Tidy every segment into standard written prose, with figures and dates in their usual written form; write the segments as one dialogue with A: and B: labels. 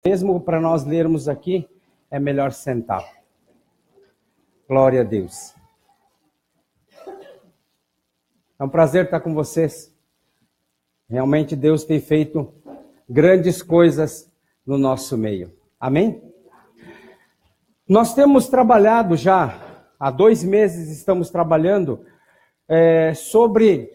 A: Mesmo para nós lermos aqui, é melhor sentar. Glória a Deus. É um prazer estar com vocês. Realmente Deus tem feito grandes coisas no nosso meio. Amém? Nós temos trabalhado já, há 2 meses estamos trabalhando sobre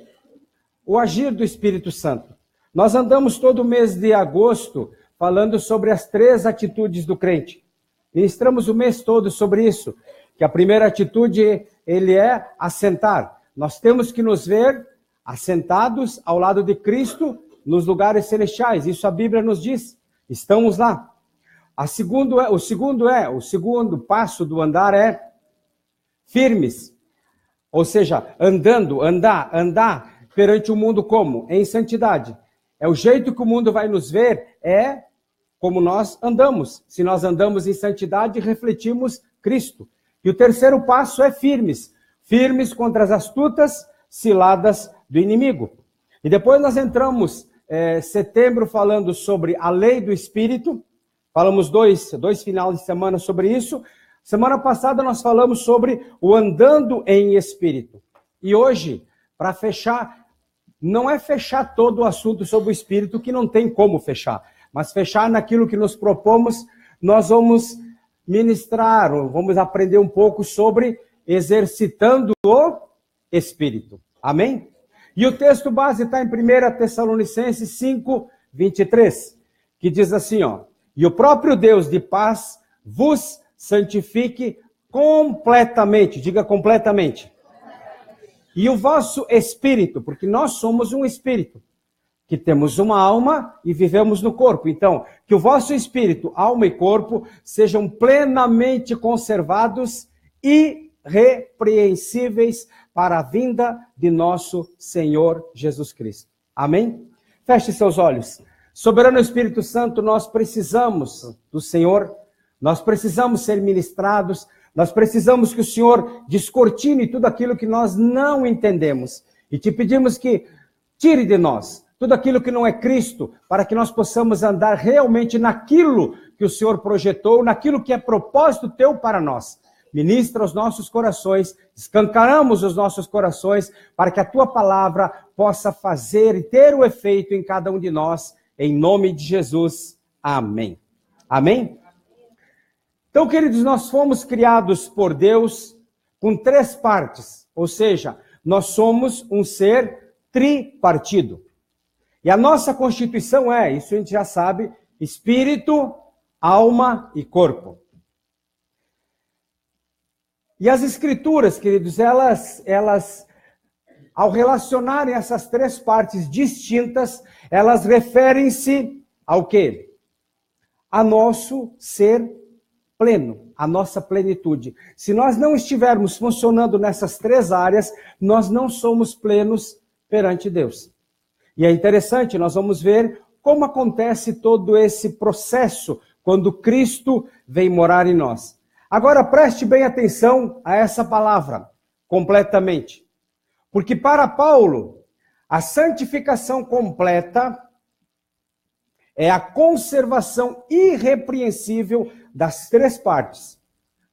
A: o agir do Espírito Santo. Nós andamos todo o mês de agosto falando sobre as 3 atitudes do crente. Ministramos o mês todo sobre isso, que a primeira atitude, ele é assentar. Nós temos que nos ver assentados ao lado de Cristo nos lugares celestiais. Isso a Bíblia nos diz. Estamos lá. O segundo passo do andar é firmes. Ou seja, andar perante o mundo como? Em santidade. É o jeito que o mundo vai nos ver, é como nós andamos. Se nós andamos em santidade, refletimos Cristo. E o terceiro passo é firmes. Firmes contra as astutas ciladas do inimigo. E depois nós entramos setembro falando sobre a lei do Espírito. Falamos dois finais de semana sobre isso. Semana passada nós falamos sobre o andando em Espírito. E hoje, para fechar, não é fechar todo o assunto sobre o Espírito, que não tem como fechar. Mas fechar naquilo que nos propomos, nós vamos ministrar, ou vamos aprender um pouco sobre exercitando o Espírito. Amém? E o texto base está em 1 Tessalonicenses 5, 23, que diz assim, ó: e o próprio Deus de paz vos santifique completamente, diga completamente. E o vosso espírito, porque nós somos um espírito, que temos uma alma e vivemos no corpo. Então, que o vosso espírito, alma e corpo sejam plenamente conservados e irrepreensíveis para a vinda de nosso Senhor Jesus Cristo. Amém? Feche seus olhos. Soberano Espírito Santo, nós precisamos do Senhor, nós precisamos ser ministrados, nós precisamos que o Senhor descortine tudo aquilo que nós não entendemos. E te pedimos que tire de nós tudo aquilo que não é Cristo, para que nós possamos andar realmente naquilo que o Senhor projetou, naquilo que é propósito teu para nós. Ministra os nossos corações, escancaramos os nossos corações, para que a tua palavra possa fazer e ter o efeito em cada um de nós, em nome de Jesus. Amém. Amém? Então, queridos, nós fomos criados por Deus com 3 partes, ou seja, nós somos um ser tripartido. E a nossa constituição isso a gente já sabe, espírito, alma e corpo. E as escrituras, queridos, elas ao relacionarem essas 3 partes distintas, elas referem-se ao quê? A nosso ser pleno, a nossa plenitude. Se nós não estivermos funcionando nessas 3 áreas, nós não somos plenos perante Deus. E é interessante, nós vamos ver como acontece todo esse processo quando Cristo vem morar em nós. Agora preste bem atenção a essa palavra, completamente. Porque para Paulo, a santificação completa é a conservação irrepreensível das 3 partes: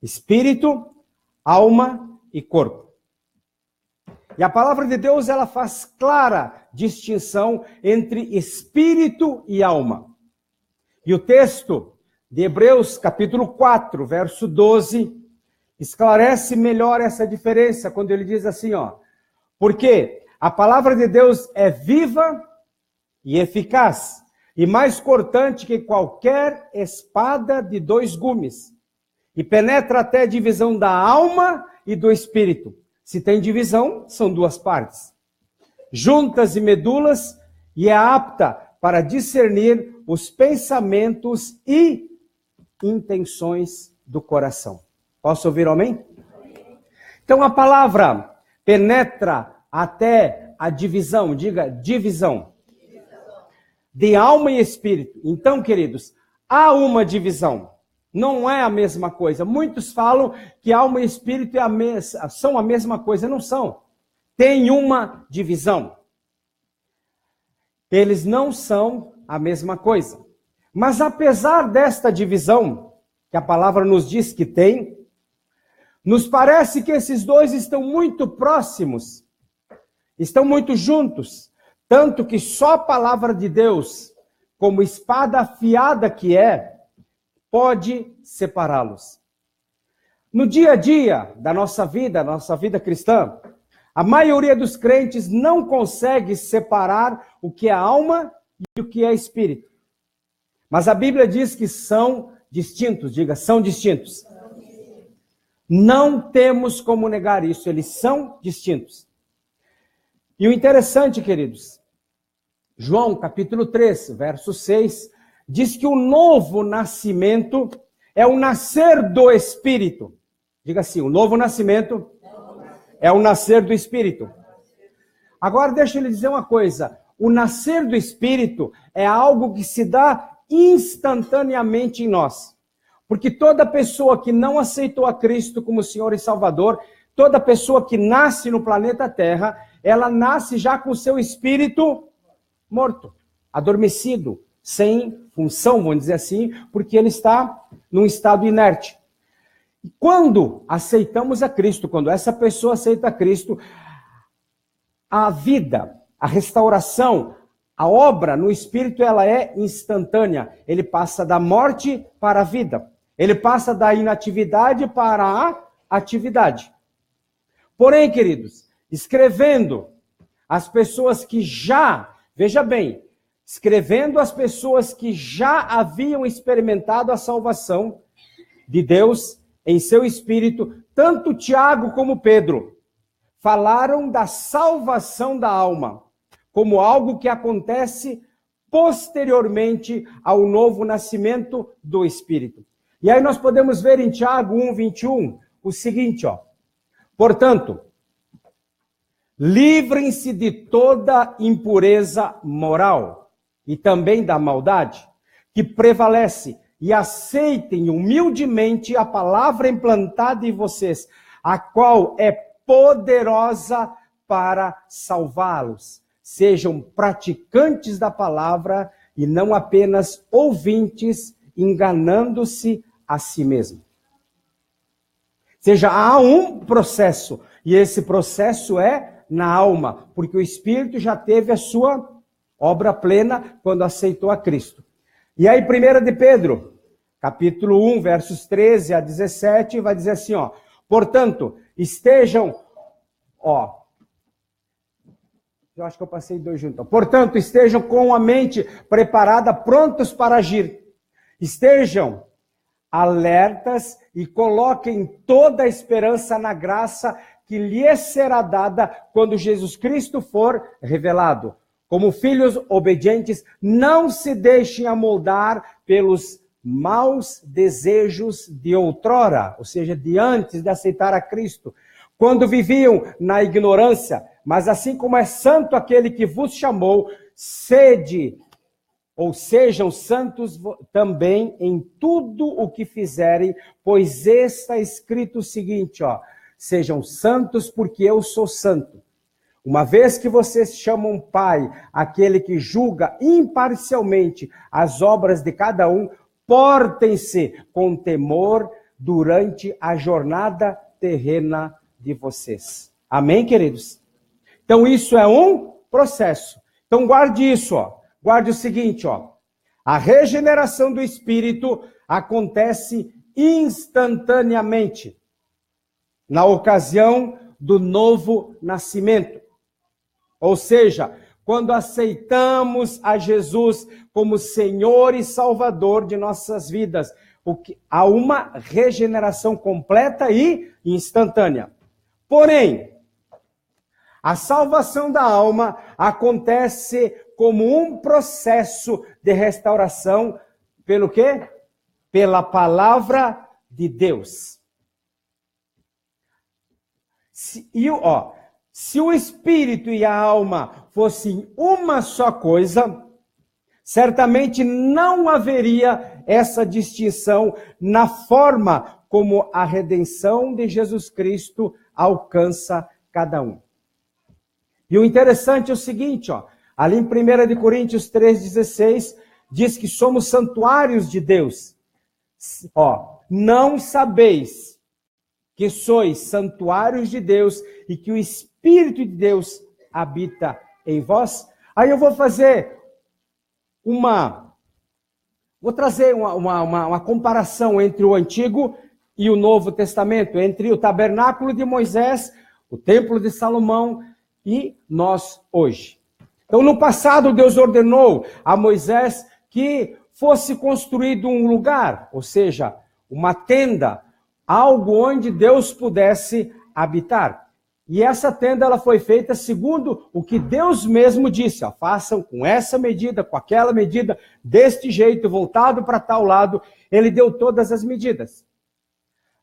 A: espírito, alma e corpo. E a palavra de Deus, ela faz clara distinção entre espírito e alma. E o texto de Hebreus, capítulo 4, verso 12, esclarece melhor essa diferença, quando ele diz assim, porque a palavra de Deus é viva e eficaz, e mais cortante que qualquer espada de 2 gumes, e penetra até a divisão da alma e do espírito. Se tem divisão, são 2 partes, juntas e medulas, e é apta para discernir os pensamentos e intenções do coração. Posso ouvir amém? Então a palavra penetra até a divisão, diga divisão, de alma e espírito. Então, queridos, há uma divisão. Não é a mesma coisa. Muitos falam que alma e espírito são a mesma coisa. Não são. Tem uma divisão. Eles não são a mesma coisa. Mas apesar desta divisão, que a palavra nos diz que tem, nos parece que esses dois estão muito próximos, estão muito juntos, tanto que só a palavra de Deus, como espada afiada que é, pode separá-los. No dia a dia da nossa vida cristã, a maioria dos crentes não consegue separar o que é alma e o que é espírito. Mas a Bíblia diz que são distintos, diga, são distintos. Não temos como negar isso, eles são distintos. E o interessante, queridos, João capítulo 3, verso 6, diz que o novo nascimento é o nascer do Espírito. Diga assim, o novo nascimento é o nascer do Espírito. Agora deixa eu lhe dizer uma coisa, o nascer do Espírito é algo que se dá instantaneamente em nós. Porque toda pessoa que não aceitou a Cristo como Senhor e Salvador, toda pessoa que nasce no planeta Terra, ela nasce já com o seu espírito morto, adormecido, sem função, vamos dizer assim, porque ele está num estado inerte. E quando aceitamos a Cristo, quando essa pessoa aceita a Cristo, a vida, a restauração, a obra no Espírito, ela é instantânea. Ele passa da morte para a vida. Ele passa da inatividade para a atividade. Porém, queridos, escrevendo as pessoas que já, veja bem, escrevendo as pessoas que já haviam experimentado a salvação de Deus em seu Espírito, tanto Tiago como Pedro falaram da salvação da alma, como algo que acontece posteriormente ao novo nascimento do Espírito. E aí nós podemos ver em Tiago 1:21 o seguinte, ó. Portanto, livrem-se de toda impureza moral e também da maldade que prevalece e aceitem humildemente a palavra implantada em vocês, a qual é poderosa para salvá-los. Sejam praticantes da palavra e não apenas ouvintes, enganando-se a si mesmo. Ou seja, há um processo, e esse processo é na alma, porque o Espírito já teve a sua obra plena quando aceitou a Cristo. E aí, 1 de Pedro, capítulo 1, versos 13 a 17, vai dizer assim, ó, portanto, estejam, ó, eu acho que eu passei dois juntos. Portanto, estejam com a mente preparada, prontos para agir. Estejam alertas e coloquem toda a esperança na graça que lhes será dada quando Jesus Cristo for revelado. Como filhos obedientes, não se deixem amoldar pelos maus desejos de outrora, ou seja, de antes de aceitar a Cristo, quando viviam na ignorância, mas assim como é santo aquele que vos chamou, sede, ou sejam santos também em tudo o que fizerem, pois está escrito o seguinte, ó, sejam santos porque eu sou santo. Uma vez que vocês chamam Pai, aquele que julga imparcialmente as obras de cada um, portem-se com temor durante a jornada terrena de vocês. Amém, queridos? Então isso é um processo. Então guarde isso, ó. Guarde o seguinte, ó. A regeneração do Espírito acontece instantaneamente na ocasião do novo nascimento. Ou seja, quando aceitamos a Jesus como Senhor e Salvador de nossas vidas, há uma regeneração completa e instantânea. Porém, a salvação da alma acontece como um processo de restauração, pelo quê? Pela palavra de Deus. Se o espírito e a alma fossem uma só coisa, certamente não haveria essa distinção na forma como a redenção de Jesus Cristo alcança cada um. E o interessante é o seguinte, ó, ali em 1 Coríntios 3,16, diz que somos santuários de Deus. Não sabeis que sois santuários de Deus e que o Espírito de Deus habita em vós? Aí eu vou trazer uma comparação entre o Antigo e o Novo Testamento, entre o tabernáculo de Moisés, o templo de Salomão e nós hoje. Então, no passado, Deus ordenou a Moisés que fosse construído um lugar, ou seja, uma tenda, algo onde Deus pudesse habitar. E essa tenda ela foi feita segundo o que Deus mesmo disse. Façam com essa medida, com aquela medida, deste jeito, voltado para tal lado. Ele deu todas as medidas.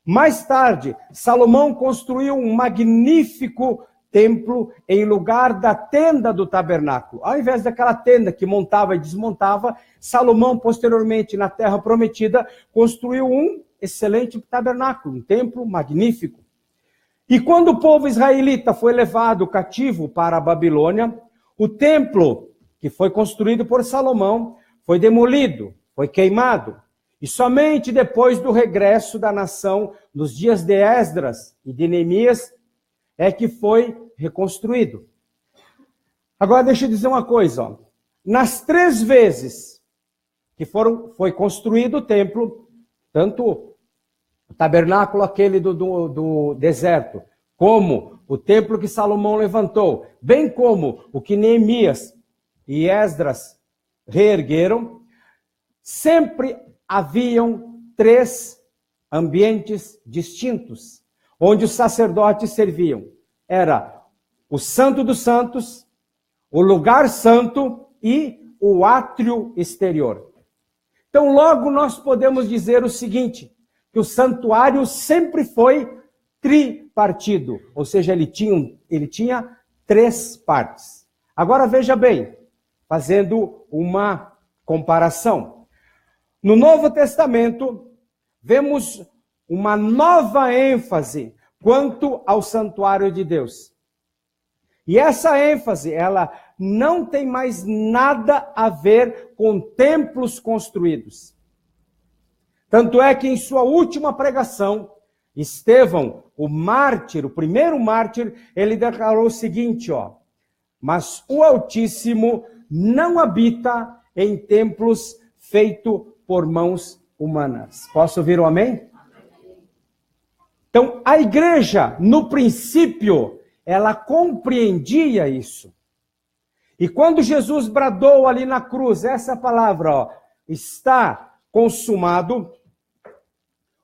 A: Mais tarde, Salomão construiu um magnífico templo em lugar da tenda do tabernáculo. Ao invés daquela tenda que montava e desmontava, Salomão, posteriormente, na Terra Prometida, construiu um excelente tabernáculo, um templo magnífico. E quando o povo israelita foi levado cativo para a Babilônia, o templo que foi construído por Salomão foi demolido, foi queimado. E somente depois do regresso da nação, nos dias de Esdras e de Neemias, é que foi reconstruído. Agora deixa eu dizer uma coisa. Nas 3 vezes que foi construído o templo, tanto o tabernáculo aquele do deserto, como o templo que Salomão levantou, bem como o que Neemias e Esdras reergueram, sempre haviam 3 ambientes distintos, onde os sacerdotes serviam. Era o Santo dos Santos, o lugar santo e o átrio exterior. Então, logo nós podemos dizer o seguinte, que o santuário sempre foi tripartido, ou seja, ele tinha 3 partes. Agora veja bem, fazendo uma comparação. No Novo Testamento, vemos uma nova ênfase quanto ao santuário de Deus. E essa ênfase, ela não tem mais nada a ver com templos construídos. Tanto é que em sua última pregação, Estevão, o mártir, o primeiro mártir, ele declarou o seguinte, mas o Altíssimo não habita em templos feitos por mãos humanas. Posso ouvir um amém? Então, a igreja, no princípio, ela compreendia isso. E quando Jesus bradou ali na cruz, essa palavra, está consumado,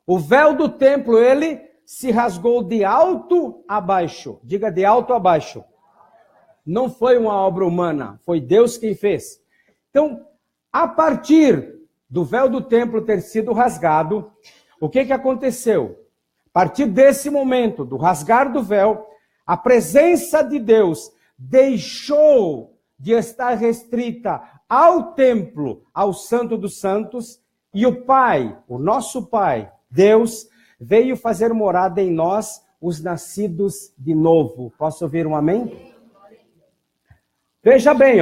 A: o véu do templo, ele se rasgou de alto a baixo. Diga, de alto a baixo. Não foi uma obra humana, foi Deus quem fez. Então, a partir do véu do templo ter sido rasgado, o que aconteceu? A partir desse momento, do rasgar do véu, a presença de Deus deixou de estar restrita ao templo, ao Santo dos Santos, e o Pai, o nosso Pai, Deus, veio fazer morada em nós, os nascidos de novo. Posso ouvir um amém? Veja bem,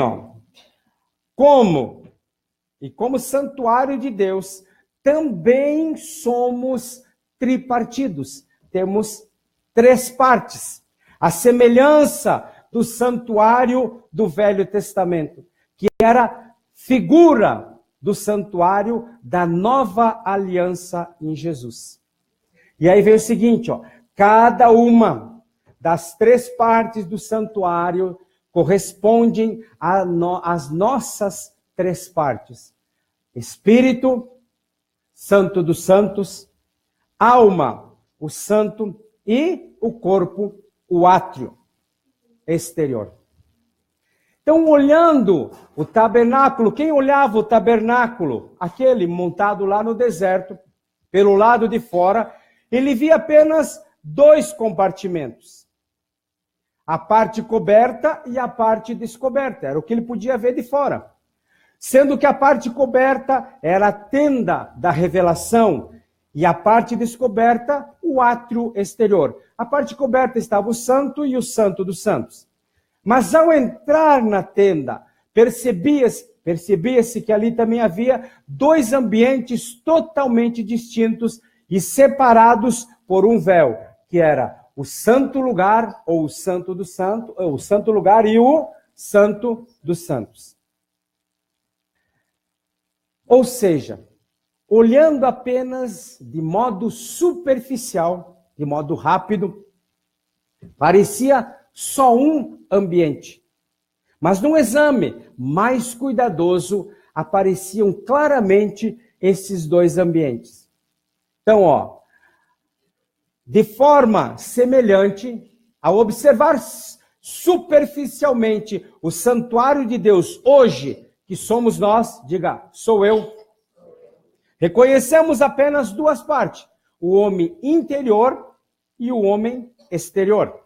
A: como santuário de Deus, também somos tripartidos. Temos 3 partes. A semelhança do santuário do Velho Testamento, que era figura do santuário da nova aliança em Jesus. E aí vem o seguinte, cada uma das 3 partes do santuário correspondem às nossas 3 partes. Espírito, Santo dos Santos, alma, o santo, e o corpo, o átrio exterior. Então, olhando o tabernáculo, quem olhava o tabernáculo, aquele montado lá no deserto, pelo lado de fora, ele via apenas 2 compartimentos. A parte coberta e a parte descoberta. Era o que ele podia ver de fora. Sendo que a parte coberta era a tenda da revelação e a parte descoberta, o átrio exterior. A parte coberta estava o santo e o santo dos santos. Mas ao entrar na tenda, percebias percebia-se que ali também havia dois ambientes totalmente distintos e separados por um véu, que era o santo lugar, ou o santo do santo, ou o santo lugar e o santo dos santos. Ou seja, olhando apenas de modo superficial, de modo rápido, parecia só um ambiente. Mas num exame mais cuidadoso, apareciam claramente esses dois ambientes. Então, de forma semelhante, ao observar superficialmente o santuário de Deus hoje, que somos nós, diga, sou eu, reconhecemos apenas duas partes, o homem interior e o homem exterior.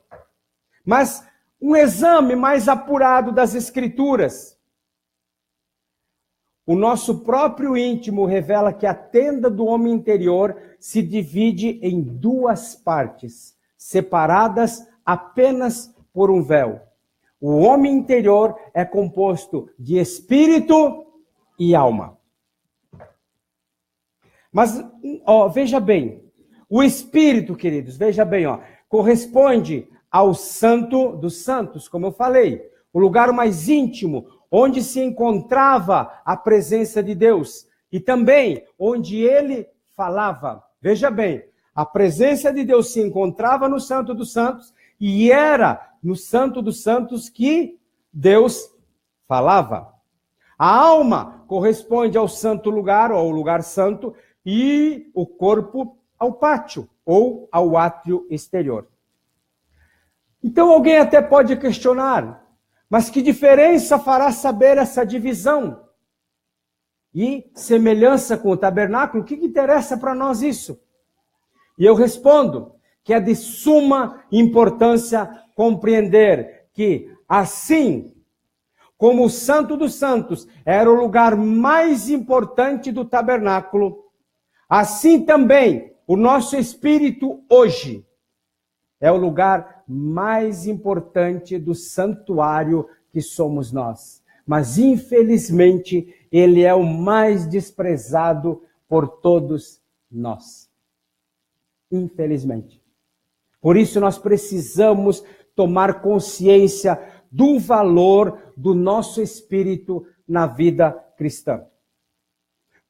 A: Mas um exame mais apurado das Escrituras, o nosso próprio íntimo revela que a tenda do homem interior se divide em duas partes, separadas apenas por um véu. O homem interior é composto de espírito e alma. Mas, veja bem, o espírito, queridos, veja bem, corresponde ao santo dos santos, como eu falei, o lugar mais íntimo, onde se encontrava a presença de Deus e também onde ele falava. Veja bem, a presença de Deus se encontrava no Santo dos Santos e era no Santo dos Santos que Deus falava. A alma corresponde ao santo lugar, ou ao lugar santo, e o corpo ao pátio, ou ao átrio exterior. Então alguém até pode questionar, mas que diferença fará saber essa divisão? E semelhança com o tabernáculo, o que interessa para nós isso? E eu respondo que é de suma importância compreender que, assim como o Santo dos Santos era o lugar mais importante do tabernáculo, assim também o nosso espírito hoje é o lugar mais importante do santuário que somos nós. Mas, infelizmente, ele é o mais desprezado por todos nós. Infelizmente. Por isso, nós precisamos tomar consciência do valor do nosso espírito na vida cristã.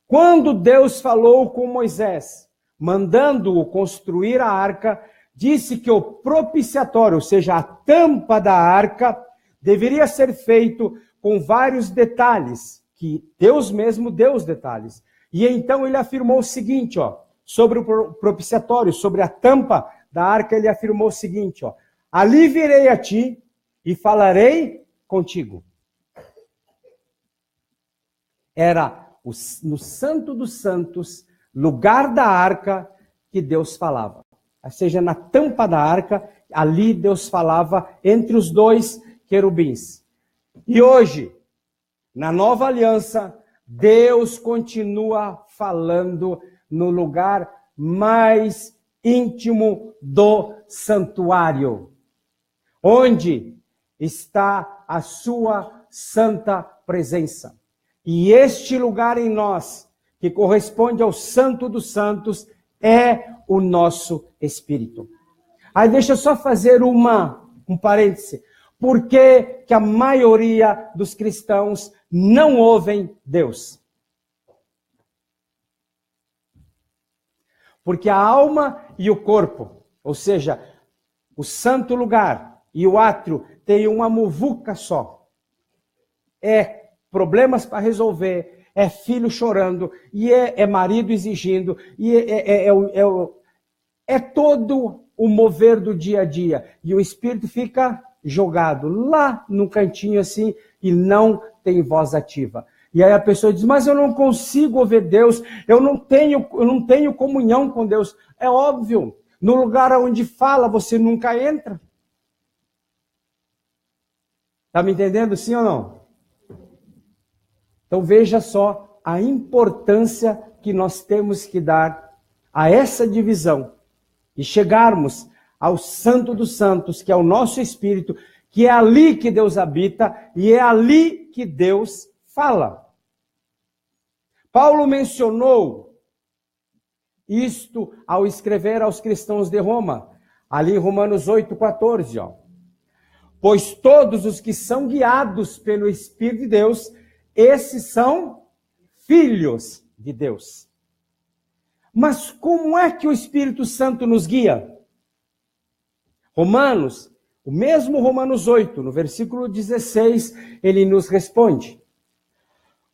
A: Quando Deus falou com Moisés, mandando-o construir a arca, disse que o propiciatório, ou seja, a tampa da arca, deveria ser feito com vários detalhes, que Deus mesmo deu os detalhes. E então ele afirmou o seguinte, sobre o propiciatório, sobre a tampa da arca, ele afirmou o seguinte, ali virei a ti e falarei contigo. Era no Santo dos Santos, lugar da arca, que Deus falava. Ou seja, na tampa da arca, ali Deus falava entre os dois querubins. E hoje, na nova aliança, Deus continua falando no lugar mais íntimo do santuário, onde está a sua santa presença. E este lugar em nós, que corresponde ao Santo dos Santos, é o nosso espírito. Aí deixa eu só fazer um parêntese. Por que a maioria dos cristãos não ouvem Deus? Porque a alma e o corpo, ou seja, o santo lugar e o átrio, têm uma muvuca só. É problemas para resolver, é filho chorando, e é marido exigindo, e é todo o mover do dia a dia. E o espírito fica jogado lá no cantinho assim, e não tem voz ativa. E aí a pessoa diz, mas eu não consigo ouvir Deus, eu não tenho comunhão com Deus. É óbvio, no lugar onde fala, você nunca entra. Está me entendendo, sim ou não? Então veja só a importância que nós temos que dar a essa divisão e chegarmos ao Santo dos Santos, que é o nosso espírito, que é ali que Deus habita e é ali que Deus fala. Paulo mencionou isto ao escrever aos cristãos de Roma, ali em Romanos 8,14, ó. Pois todos os que são guiados pelo Espírito de Deus, esses são filhos de Deus. Mas como é que o Espírito Santo nos guia? Romanos, o mesmo Romanos 8, no versículo 16, ele nos responde.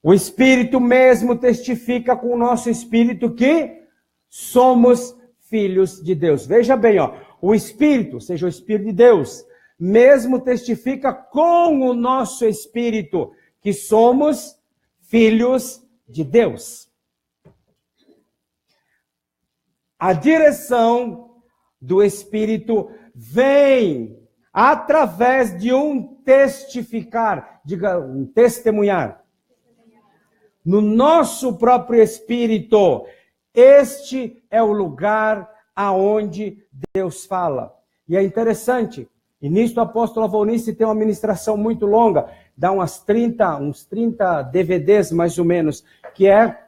A: O Espírito mesmo testifica com o nosso Espírito que somos filhos de Deus. Veja bem, ó, o Espírito, ou seja, o Espírito de Deus, mesmo testifica com o nosso Espírito que somos filhos de Deus. A direção do Espírito vem através de um testificar, diga, um testemunhar. No nosso próprio espírito, este é o lugar aonde Deus fala. E é interessante, e nisso o apóstolo Avonice tem uma ministração muito longa, dá uns 30 DVDs mais ou menos, que é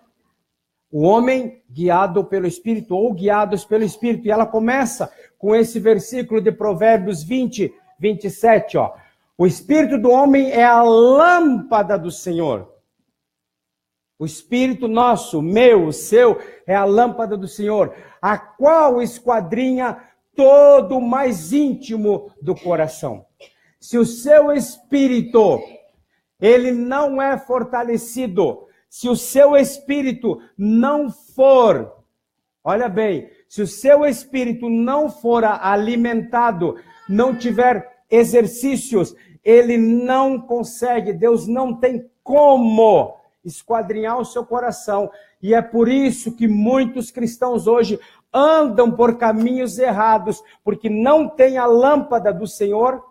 A: o homem guiado pelo Espírito, ou guiados pelo Espírito. E ela começa com esse versículo de Provérbios 20, 27, ó. O Espírito do homem é a lâmpada do Senhor. O Espírito nosso, meu, o seu, é a lâmpada do Senhor, a qual esquadrinha todo o mais íntimo do coração. Se o seu Espírito, ele não é fortalecido, se o seu Espírito não for, olha bem, se o seu Espírito não for alimentado, não tiver exercícios, ele não consegue, Deus não tem como esquadrinhar o seu coração. E é por isso que muitos cristãos hoje andam por caminhos errados, porque não tem a lâmpada do Senhor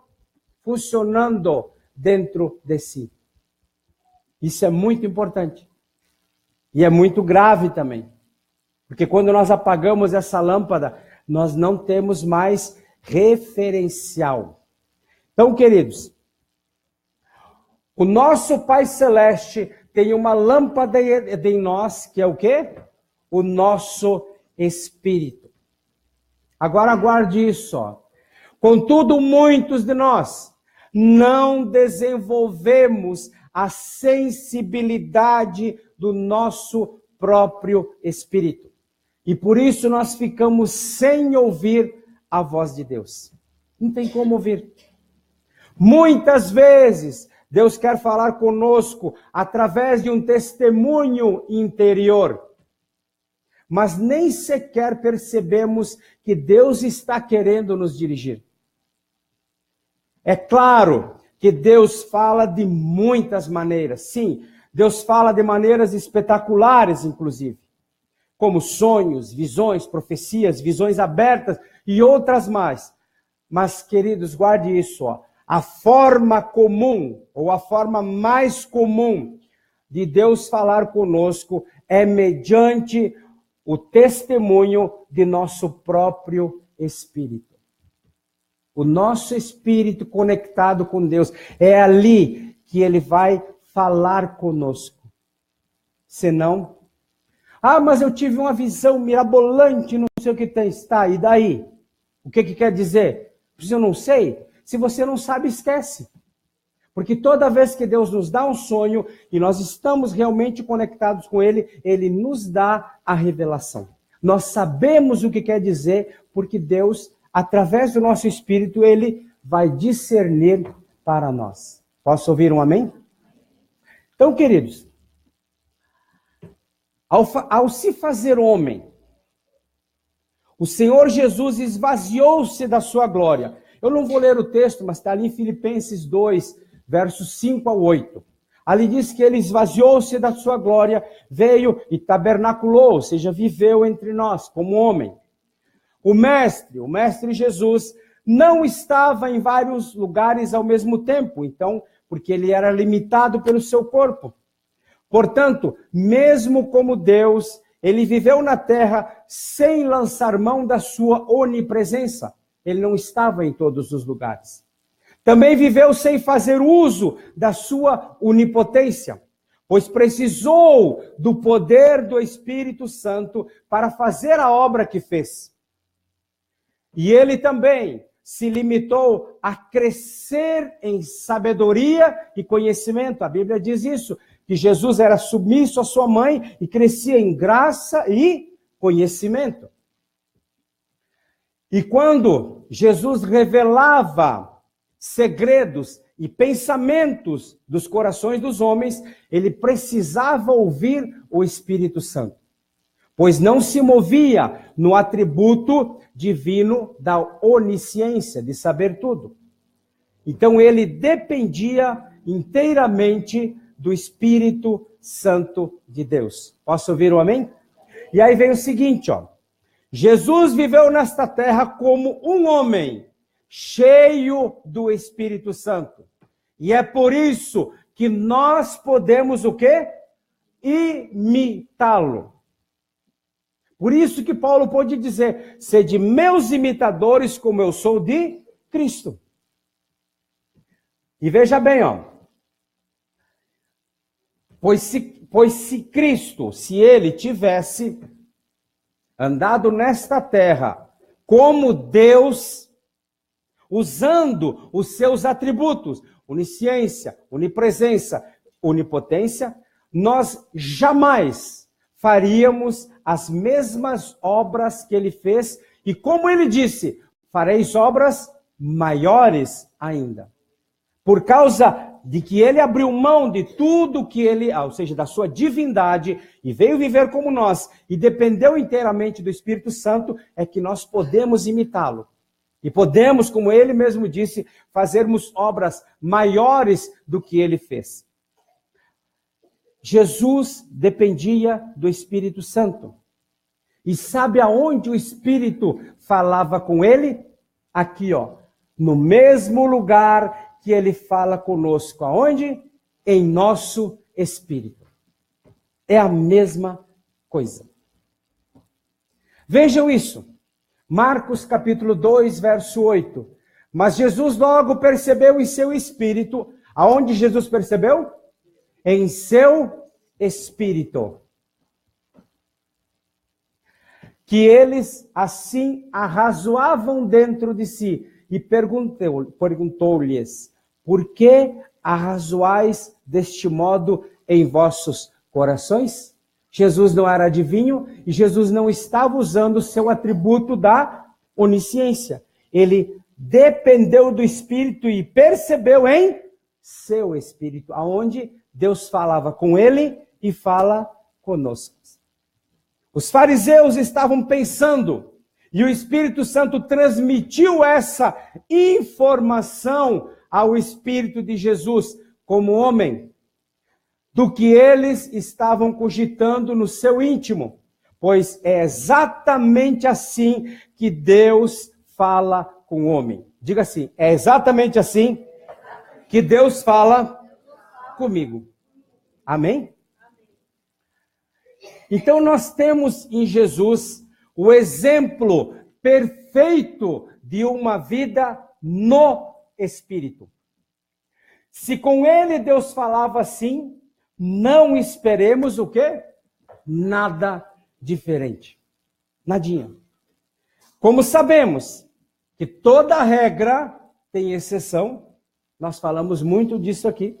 A: funcionando dentro de si. Isso é muito importante. E é muito grave também. Porque quando nós apagamos essa lâmpada, nós não temos mais referencial. Então, queridos, o nosso Pai Celeste tem uma lâmpada em nós, que é o quê? O nosso Espírito. Agora guarde isso, ó. Contudo, muitos de nós não desenvolvemos a sensibilidade do nosso próprio Espírito. E por isso nós ficamos sem ouvir a voz de Deus. Não tem como ouvir. Muitas vezes Deus quer falar conosco através de um testemunho interior. Mas nem sequer percebemos que Deus está querendo nos dirigir. É claro que Deus fala de muitas maneiras. Sim, Deus fala de maneiras espetaculares, inclusive. Como sonhos, visões, profecias, visões abertas e outras mais. Mas, queridos, guarde isso, ó. A forma comum, ou a forma mais comum de Deus falar conosco é mediante o testemunho de nosso próprio Espírito. O nosso Espírito conectado com Deus, é ali que ele vai falar conosco. Senão, mas eu tive uma visão mirabolante, não sei o que tem, está, e daí? O que quer dizer? Eu não sei. Se você não sabe, esquece. Porque toda vez que Deus nos dá um sonho e nós estamos realmente conectados com Ele, Ele nos dá a revelação. Nós sabemos o que quer dizer, porque Deus, através do nosso Espírito, Ele vai discernir para nós. Posso ouvir um amém? Então, queridos, ao se fazer homem, o Senhor Jesus esvaziou-se da sua glória. Eu não vou ler o texto, mas está ali em Filipenses 2, versos 5 a 8. Ali diz que ele esvaziou-se da sua glória, veio e tabernaculou, ou seja, viveu entre nós como homem. O mestre Jesus, não estava em vários lugares ao mesmo tempo, então, porque ele era limitado pelo seu corpo. Portanto, mesmo como Deus, ele viveu na terra sem lançar mão da sua onipresença. Ele não estava em todos os lugares. Também viveu sem fazer uso da sua onipotência. pois precisou do poder do Espírito Santo para fazer a obra que fez. E ele também se limitou a crescer em sabedoria e conhecimento. A Bíblia diz isso, que Jesus era submisso à sua mãe e crescia em graça e conhecimento. E quando Jesus revelava segredos e pensamentos dos corações dos homens, ele precisava ouvir o Espírito Santo, pois não se movia no atributo divino da onisciência, de saber tudo. Então ele dependia inteiramente do Espírito Santo de Deus. Posso ouvir um amém? E aí vem o seguinte, ó. Jesus viveu nesta terra como um homem cheio do Espírito Santo. E é por isso que nós podemos o quê? Imitá-lo. Por isso que Paulo pode dizer, sede meus imitadores como eu sou de Cristo. E veja bem, ó. Pois se Cristo, se ele tivesse andado nesta terra como Deus, usando os seus atributos, onisciência, onipresença, onipotência, nós jamais faríamos as mesmas obras que ele fez, e como ele disse, fareis obras maiores ainda. Por causa de que ele abriu mão de tudo que ele, ou seja, da sua divindade, e veio viver como nós, e dependeu inteiramente do Espírito Santo, é que nós podemos imitá-lo. E podemos, como ele mesmo disse, fazermos obras maiores do que ele fez. Jesus dependia do Espírito Santo. E sabe aonde o Espírito falava com ele? Aqui, ó, no mesmo lugar que ele fala conosco. Aonde? Em nosso espírito. É a mesma coisa. Vejam isso. Marcos capítulo 2, verso 8. Mas Jesus logo percebeu em seu espírito. Aonde Jesus percebeu? Em seu espírito. Que eles assim arrazoavam dentro de si. E perguntou-lhes, por que arrazoais deste modo em vossos corações? Jesus não era adivinho e Jesus não estava usando o seu atributo da onisciência. Ele dependeu do Espírito e percebeu em seu Espírito, aonde Deus falava com ele e fala conosco. Os fariseus estavam pensando, e o Espírito Santo transmitiu essa informação ao Espírito de Jesus, como homem, do que eles estavam cogitando no seu íntimo. Pois é exatamente assim que Deus fala com o homem. Diga assim, é exatamente assim que Deus fala comigo. Amém? Então nós temos em Jesus o exemplo perfeito de uma vida no Espírito. Se com ele Deus falava assim, não esperemos o quê? Nada diferente. Nadinha. Como sabemos que toda regra tem exceção, nós falamos muito disso aqui.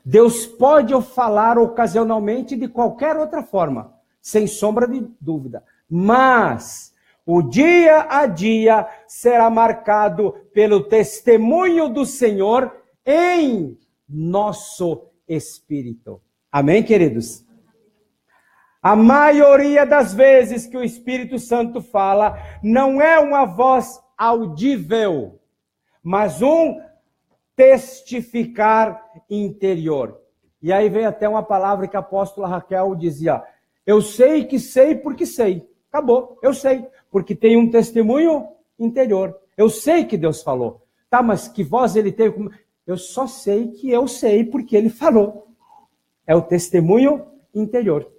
A: Deus pode falar ocasionalmente de qualquer outra forma, sem sombra de dúvida. Mas o dia a dia será marcado pelo testemunho do Senhor em nosso espírito. Amém, queridos? A maioria das vezes que o Espírito Santo fala, não é uma voz audível, mas um testificar interior. E aí vem até uma palavra que a apóstola Raquel dizia, eu sei que sei porque sei. Acabou, eu sei, porque tem um testemunho interior. Eu sei que Deus falou. Tá, mas que voz ele teve? Eu só sei que eu sei porque ele falou. É o testemunho interior.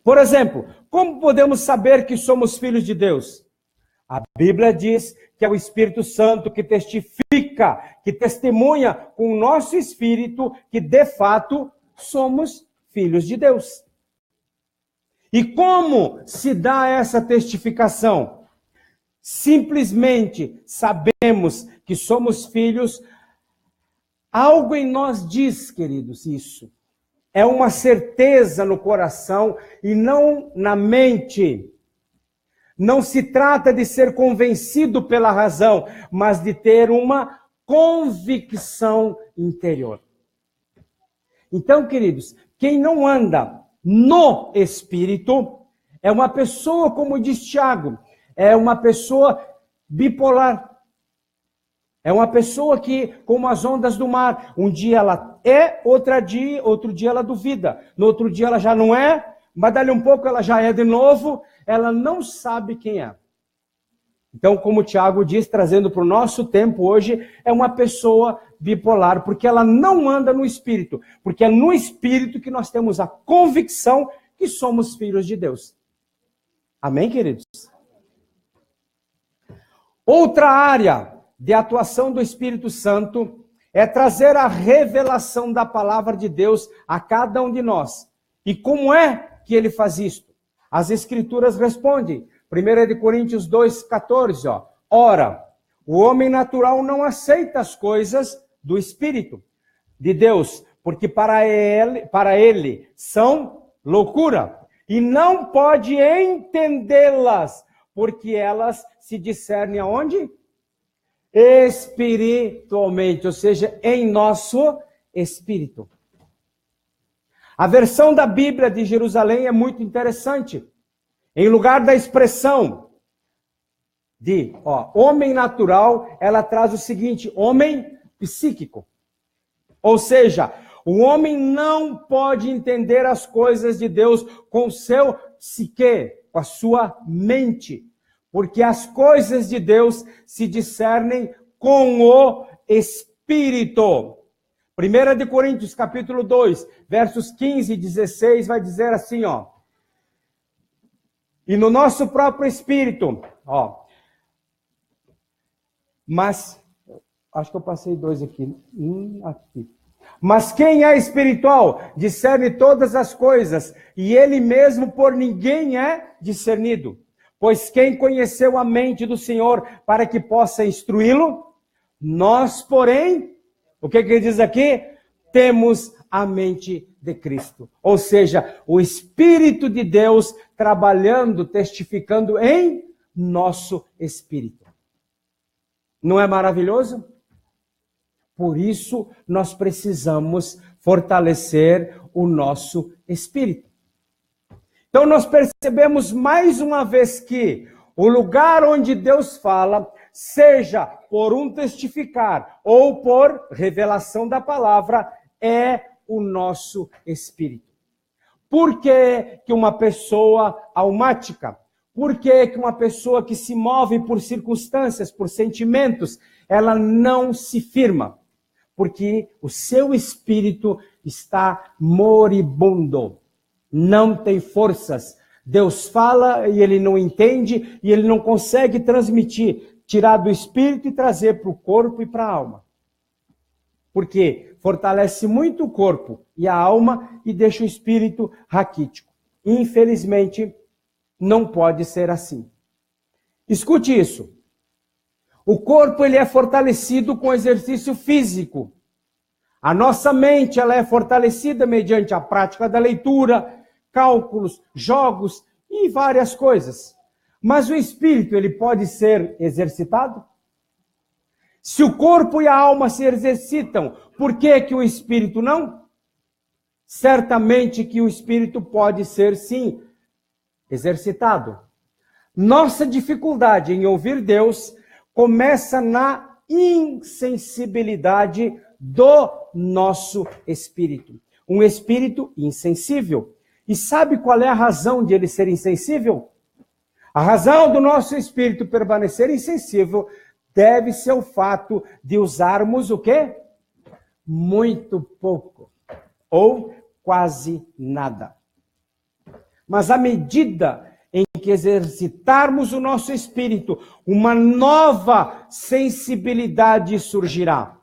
A: Por exemplo, como podemos saber que somos filhos de Deus? A Bíblia diz que é o Espírito Santo que testifica, que testemunha com o nosso espírito que de fato somos filhos de Deus. E como se dá essa testificação? Simplesmente sabemos que somos filhos. Algo em nós diz, queridos, isso. É uma certeza no coração e não na mente. Não se trata de ser convencido pela razão, mas de ter uma convicção interior. Então, queridos, quem não anda no Espírito é uma pessoa, como diz Tiago, é uma pessoa bipolar. É uma pessoa que, como as ondas do mar, um dia ela é, outro dia ela duvida. No outro dia ela já não é, mas dali um pouco ela já é de novo, ela não sabe quem é. Então, como o Tiago diz, trazendo para o nosso tempo hoje, é uma pessoa bipolar, porque ela não anda no Espírito, porque é no Espírito que nós temos a convicção que somos filhos de Deus. Amém, queridos? Outra área de atuação do Espírito Santo é trazer a revelação da palavra de Deus a cada um de nós. E como é que ele faz isto? As Escrituras respondem. 1 Coríntios 2,14, ó. Ora, o homem natural não aceita as coisas do Espírito de Deus, porque para ele são loucura, e não pode entendê-las, porque elas se discernem aonde? Espiritualmente, ou seja, em nosso espírito. A versão da Bíblia de Jerusalém é muito interessante. Em lugar da expressão de homem natural, ela traz o seguinte: homem psíquico. Ou seja, o homem não pode entender as coisas de Deus com o seu psique, com a sua mente. Porque as coisas de Deus se discernem com o Espírito. 1 Coríntios, capítulo 2, versos 15 e 16, vai dizer assim, ó. E no nosso próprio espírito, ó. Mas, acho que eu passei 2 aqui. Aqui. Mas quem é espiritual discerne todas as coisas, e ele mesmo por ninguém é discernido. Pois quem conheceu a mente do Senhor para que possa instruí-lo? Nós, porém, o que ele diz aqui? Temos a mente de Cristo. Ou seja, o Espírito de Deus trabalhando, testificando em nosso espírito. Não é maravilhoso? Por isso, nós precisamos fortalecer o nosso espírito. Então, nós percebemos mais uma vez que o lugar onde Deus fala, seja por um testificar ou por revelação da palavra, é o nosso espírito. Por que uma pessoa almática? Por que uma pessoa que se move por circunstâncias, por sentimentos, ela não se firma? Porque o seu espírito está moribundo. Não tem forças. Deus fala e ele não entende e ele não consegue transmitir, tirar do espírito e trazer para o corpo e para a alma. Porque fortalece muito o corpo e a alma e deixa o espírito raquítico. Infelizmente, não pode ser assim. Escute isso. O corpo ele é fortalecido com exercício físico. A nossa mente ela é fortalecida mediante a prática da leitura, cálculos, jogos e várias coisas. Mas o espírito, ele pode ser exercitado? Se o corpo e a alma se exercitam, por que o espírito não? Certamente que o espírito pode ser, sim, exercitado. Nossa dificuldade em ouvir Deus começa na insensibilidade do nosso espírito. Um espírito insensível. E sabe qual é a razão de ele ser insensível? A razão do nosso espírito permanecer insensível deve ser o fato de usarmos o quê? Muito pouco. Ou quase nada. Mas à medida em que exercitarmos o nosso espírito, uma nova sensibilidade surgirá.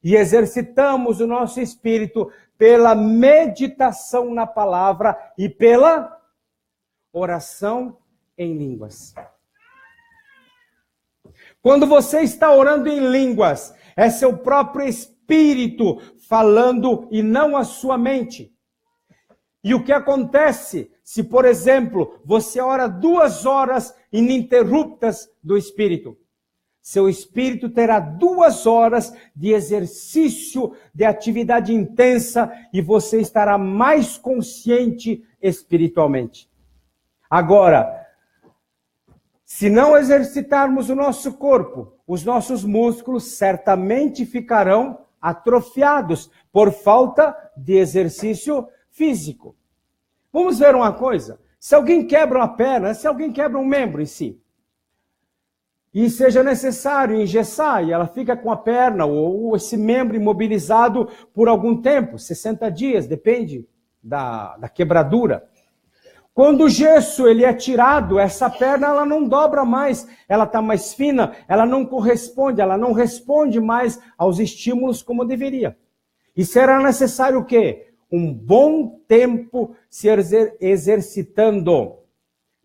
A: e exercitamos o nosso espírito pela meditação na palavra e pela oração em línguas. Quando você está orando em línguas, é seu próprio espírito falando e não a sua mente. E o que acontece se, por exemplo, você ora 2 horas ininterruptas do espírito? Seu espírito terá 2 horas de exercício, de atividade intensa, e você estará mais consciente espiritualmente. Agora, se não exercitarmos o nosso corpo, os nossos músculos certamente ficarão atrofiados por falta de exercício físico. Vamos ver uma coisa. Se alguém quebra uma perna, se alguém quebra um membro em si, e seja necessário engessar, e ela fica com a perna ou esse membro imobilizado por algum tempo, 60 dias, depende da quebradura. Quando o gesso ele é tirado, essa perna ela não dobra mais, ela está mais fina, ela não corresponde, ela não responde mais aos estímulos como deveria. E será necessário o quê? Um bom tempo se exercitando,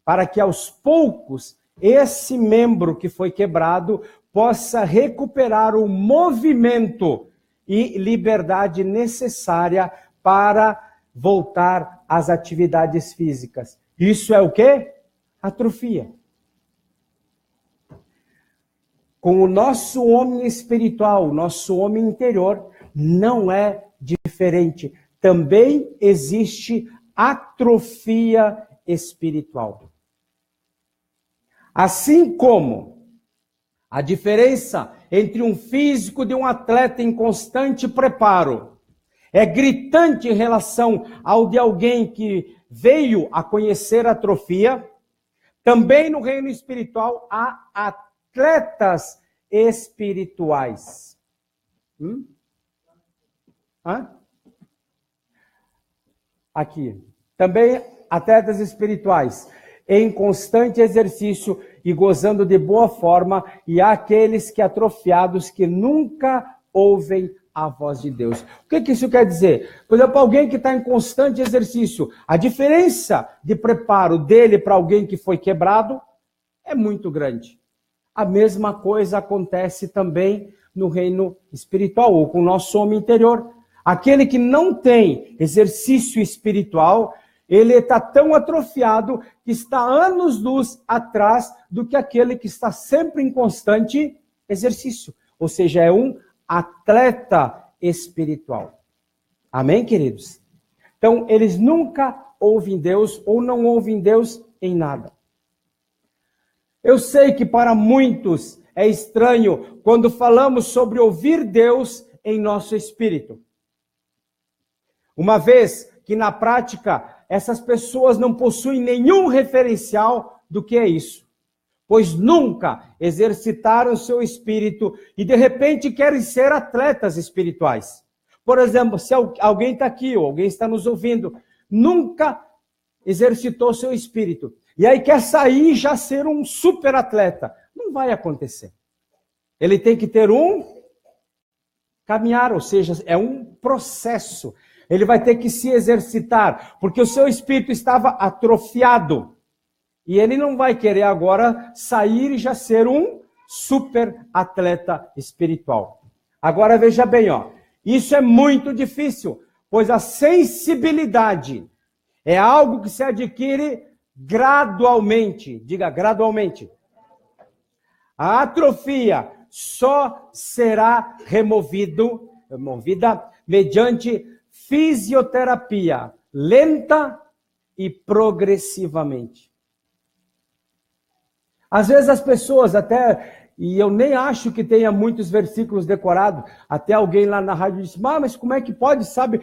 A: para que aos poucos esse membro que foi quebrado possa recuperar o movimento e liberdade necessária para voltar às atividades físicas. Isso é o quê? Atrofia. Com o nosso homem espiritual, o nosso homem interior, não é diferente. Também existe atrofia espiritual. Assim como a diferença entre um físico de um atleta em constante preparo é gritante em relação ao de alguém que veio a conhecer a atrofia, também no reino espiritual há atletas espirituais. Aqui. Também atletas espirituais em constante exercício e gozando de boa forma, e há aqueles que atrofiados que nunca ouvem a voz de Deus. O que isso quer dizer? Por exemplo, alguém que está em constante exercício, a diferença de preparo dele para alguém que foi quebrado é muito grande. A mesma coisa acontece também no reino espiritual, ou com o nosso homem interior. Aquele que não tem exercício espiritual, ele está tão atrofiado que está anos-luz atrás do que aquele que está sempre em constante exercício. Ou seja, é um atleta espiritual. Amém, queridos? Então, eles nunca ouvem Deus ou não ouvem Deus em nada. Eu sei que para muitos é estranho quando falamos sobre ouvir Deus em nosso espírito. Uma vez que na prática essas pessoas não possuem nenhum referencial do que é isso, pois nunca exercitaram seu espírito e de repente querem ser atletas espirituais. Por exemplo, se alguém está aqui ou alguém está nos ouvindo, nunca exercitou seu espírito, e aí quer sair e já ser um super atleta, não vai acontecer. Ele tem que ter um caminhar, ou seja, é um processo. Ele vai ter que se exercitar, porque o seu espírito estava atrofiado. E ele não vai querer agora sair e já ser um super atleta espiritual. Agora veja bem, isso é muito difícil, pois a sensibilidade é algo que se adquire gradualmente. Diga, gradualmente. A atrofia só será removida mediante fisioterapia lenta e progressivamente. Às vezes as pessoas até, e eu nem acho que tenha muitos versículos decorados, até alguém lá na rádio disse, mas como é que pode, sabe?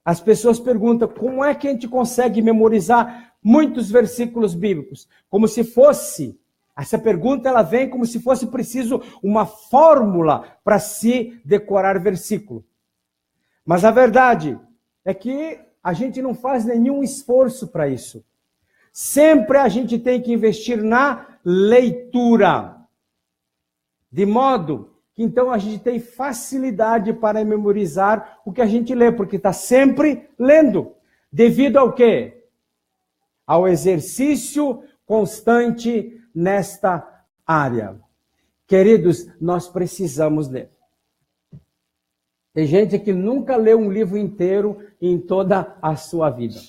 A: As pessoas perguntam, como é que a gente consegue memorizar muitos versículos bíblicos? Como se fosse, essa pergunta ela vem como se fosse preciso uma fórmula para se decorar versículo. Mas a verdade é que a gente não faz nenhum esforço para isso. Sempre a gente tem que investir na leitura. De modo que então a gente tem facilidade para memorizar o que a gente lê, porque está sempre lendo. Devido ao quê? Ao exercício constante nesta área. Queridos, nós precisamos ler. Tem gente que nunca leu um livro inteiro em toda a sua vida.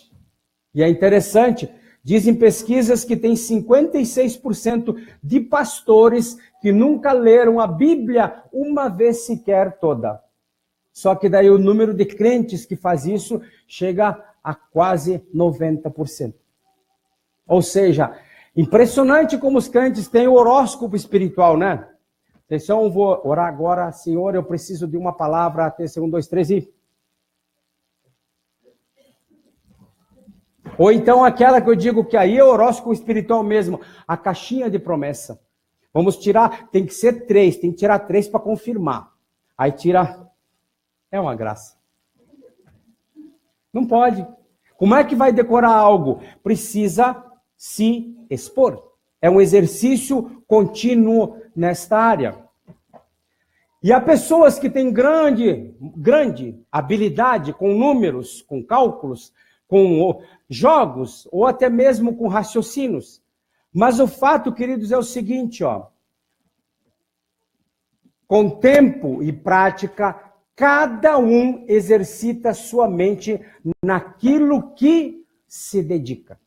A: E é interessante, dizem pesquisas que tem 56% de pastores que nunca leram a Bíblia uma vez sequer toda. Só que daí o número de crentes que faz isso chega a quase 90%. Ou seja, impressionante como os crentes têm o horóscopo espiritual, né? Atenção, vou orar agora. Senhor, eu preciso de uma palavra. Atenção, 1, 2, 3 e... Ou então aquela que eu digo que aí é o horóscopo espiritual mesmo, a caixinha de promessa. Vamos tirar, tem que ser 3, tem que tirar 3 para confirmar. Aí tira, é uma graça. Não pode. Como é que vai decorar algo? Precisa se expor. É um exercício contínuo nesta área. E há pessoas que têm grande habilidade com números, com cálculos, com jogos, ou até mesmo com raciocínios. Mas o fato, queridos, é o seguinte, ó. Com tempo e prática, cada um exercita sua mente naquilo que se dedica.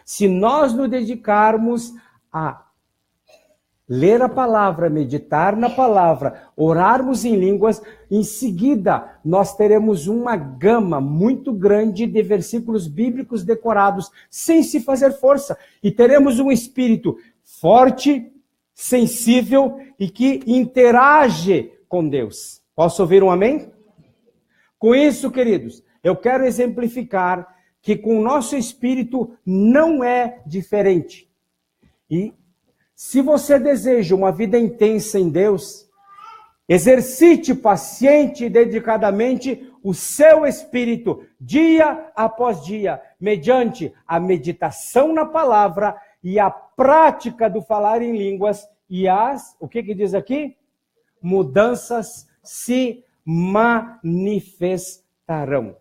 A: Se nós nos dedicarmos a ler a palavra, meditar na palavra, orarmos em línguas, em seguida nós teremos uma gama muito grande de versículos bíblicos decorados, sem se fazer força. E teremos um espírito forte, sensível e que interage com Deus. Posso ouvir um amém? Com isso, queridos, eu quero exemplificar que com o nosso espírito não é diferente. E se você deseja uma vida intensa em Deus, exercite paciente e dedicadamente o seu espírito, dia após dia, mediante a meditação na palavra e a prática do falar em línguas e o que diz aqui? Mudanças se manifestarão.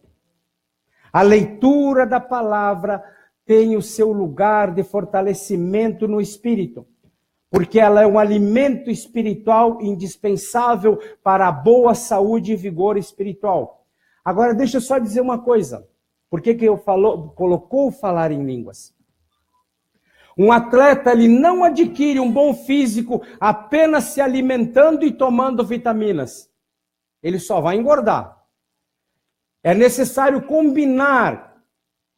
A: A leitura da palavra tem o seu lugar de fortalecimento no espírito, porque ela é um alimento espiritual indispensável para a boa saúde e vigor espiritual. Agora, deixa eu só dizer uma coisa. Por que colocou falar em línguas? Um atleta, ele não adquire um bom físico apenas se alimentando e tomando vitaminas. Ele só vai engordar. É necessário combinar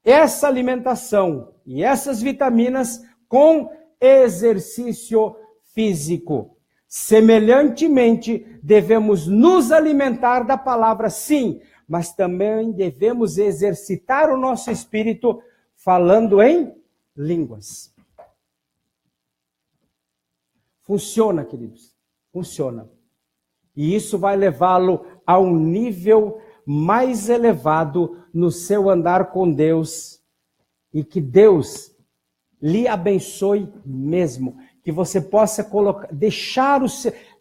A: essa alimentação e essas vitaminas com exercício físico. Semelhantemente, devemos nos alimentar da palavra, sim, mas também devemos exercitar o nosso espírito falando em línguas. Funciona, queridos, funciona. E isso vai levá-lo a um nível mais elevado no seu andar com Deus, e que Deus lhe abençoe mesmo, que você possa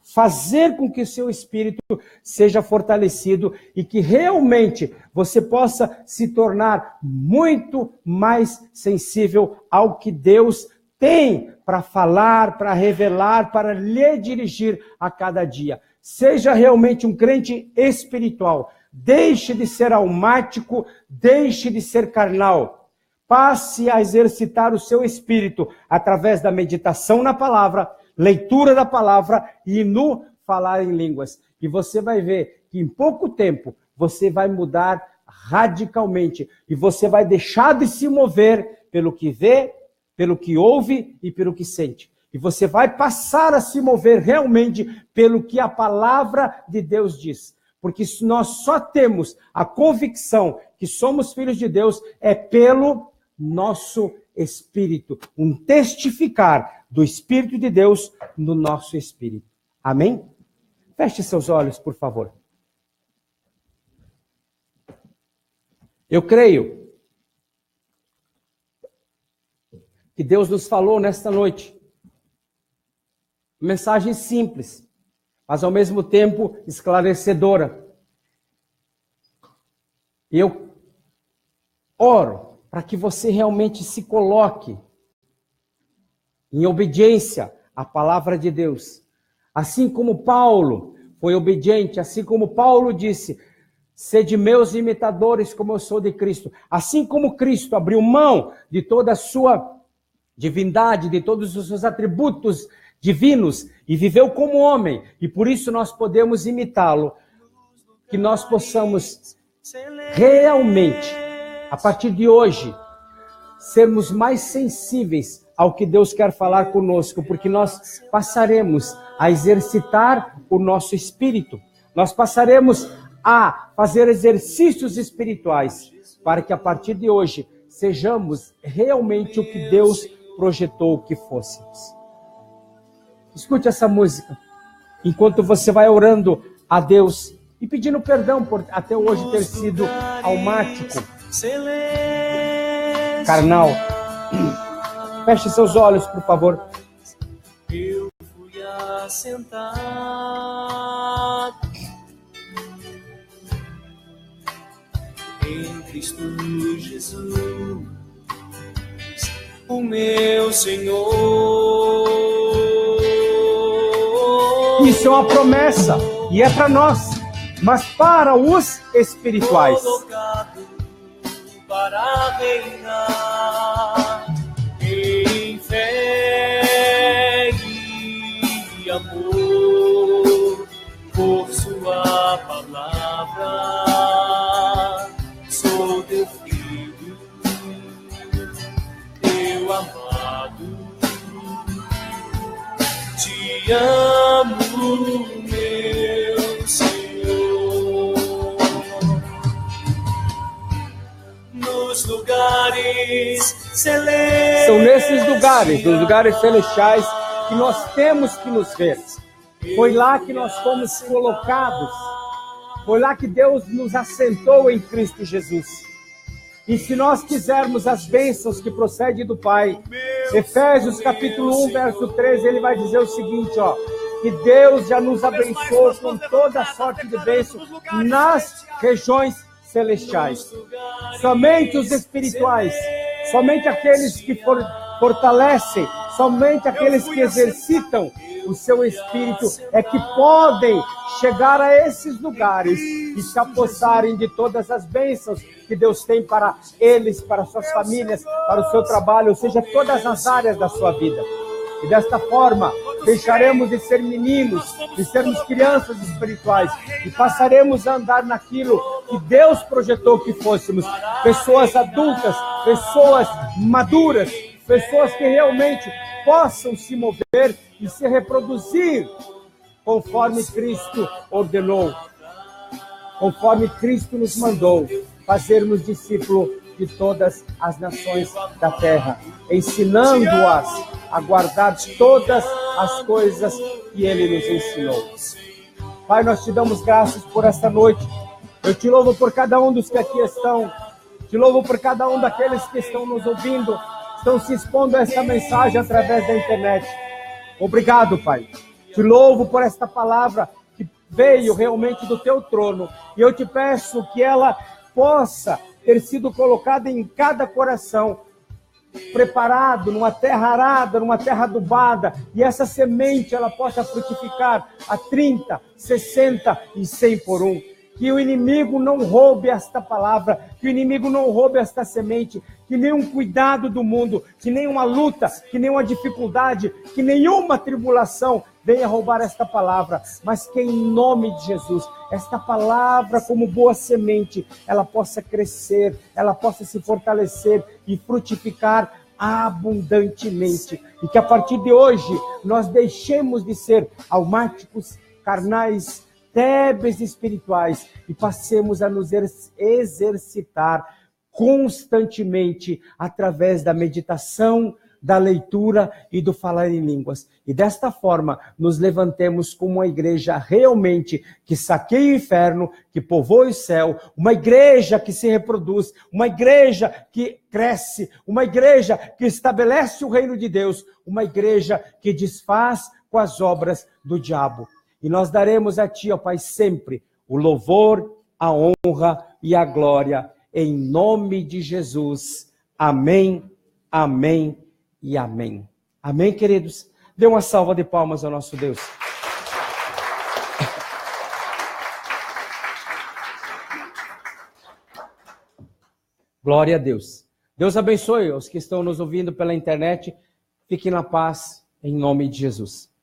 A: fazer com que o seu espírito seja fortalecido e que realmente você possa se tornar muito mais sensível ao que Deus tem para falar, para revelar, para lhe dirigir a cada dia. Seja realmente um crente espiritual. Deixe de ser almático, deixe de ser carnal. Passe a exercitar o seu espírito através da meditação na palavra, leitura da palavra e no falar em línguas. E você vai ver que em pouco tempo você vai mudar radicalmente. E você vai deixar de se mover pelo que vê, pelo que ouve e pelo que sente. E você vai passar a se mover realmente pelo que a palavra de Deus diz. Porque nós só temos a convicção que somos filhos de Deus é pelo nosso espírito. Um testificar do Espírito de Deus no nosso espírito. Amém? Feche seus olhos, por favor. Eu creio que Deus nos falou nesta noite. Mensagem simples, mas ao mesmo tempo esclarecedora. Eu oro para que você realmente se coloque em obediência à palavra de Deus. Assim como Paulo foi obediente, assim como Paulo disse, sede meus imitadores como eu sou de Cristo. Assim como Cristo abriu mão de toda a sua divindade, de todos os seus atributos divinos e viveu como homem. E por isso nós podemos imitá-lo. Que nós possamos realmente, a partir de hoje, sermos mais sensíveis ao que Deus quer falar conosco, porque nós passaremos a exercitar o nosso espírito. Nós passaremos a fazer exercícios espirituais, para que a partir de hoje sejamos realmente o que Deus projetou que fôssemos. Escute essa música, enquanto você vai orando a Deus e pedindo perdão por até hoje ter sido almático, carnal. Feche seus olhos, por favor.
B: Eu fui assentado em Cristo Jesus, o meu Senhor.
A: Isso é uma promessa e é para nós, mas para os espirituais.
B: Colocado para reinar em fé e amor por sua palavra. Sou teu filho, teu amado, te amo, meu Senhor. Nos lugares celestiais,
A: são nesses lugares, nos lugares celestiais, que nós temos que nos ver. Foi lá que nós fomos colocados. Foi lá que Deus nos assentou em Cristo Jesus. E se nós quisermos as bênçãos que procedem do Pai, Efésios capítulo 1, verso 13, ele vai dizer o seguinte, ó, que Deus já nos abençoou com toda a sorte de bênção nas regiões celestiais. Somente os espirituais, somente aqueles que fortalecem, somente aqueles que exercitam o seu espírito é que podem chegar a esses lugares e se apossarem de todas as bênçãos que Deus tem para eles, para suas famílias, para o seu trabalho, ou seja, todas as áreas da sua vida. E desta forma, deixaremos de ser meninos, de sermos crianças espirituais e passaremos a andar naquilo que Deus projetou que fôssemos. Pessoas adultas, pessoas maduras, pessoas que realmente possam se mover e se reproduzir conforme Cristo ordenou, conforme Cristo nos mandou, fazermos discípulo de todas as nações da terra, ensinando-as a guardar todas as coisas que Ele nos ensinou. Pai, nós te damos graças por esta noite. Eu te louvo por cada um dos que aqui estão. Te louvo por cada um daqueles que estão nos ouvindo, estão se expondo a essa mensagem através da internet. Obrigado, Pai. Te louvo por esta palavra que veio realmente do teu trono. E eu te peço que ela possa ter sido colocada em cada coração, preparado numa terra arada, numa terra adubada, e essa semente ela possa frutificar a 30, 60 e 100 por um. Que o inimigo não roube esta palavra, que o inimigo não roube esta semente, que nenhum cuidado do mundo, que nenhuma luta, que nenhuma dificuldade, que nenhuma tribulação venha roubar esta palavra, mas que em nome de Jesus, esta palavra como boa semente, ela possa crescer, ela possa se fortalecer e frutificar abundantemente. E que a partir de hoje, nós deixemos de ser almáticos, carnais, débeis espirituais e passemos a nos exercitar constantemente através da meditação, da leitura e do falar em línguas. E desta forma, nos levantemos como uma igreja realmente que saqueia o inferno, que povoa o céu, uma igreja que se reproduz, uma igreja que cresce, uma igreja que estabelece o reino de Deus, uma igreja que desfaz com as obras do diabo. E nós daremos a Ti, ó Pai, sempre o louvor, a honra e a glória, em nome de Jesus. Amém, amém e amém. Amém, queridos? Dê uma salva de palmas ao nosso Deus. Glória a Deus. Deus abençoe os que estão nos ouvindo pela internet. Fiquem na paz, em nome de Jesus.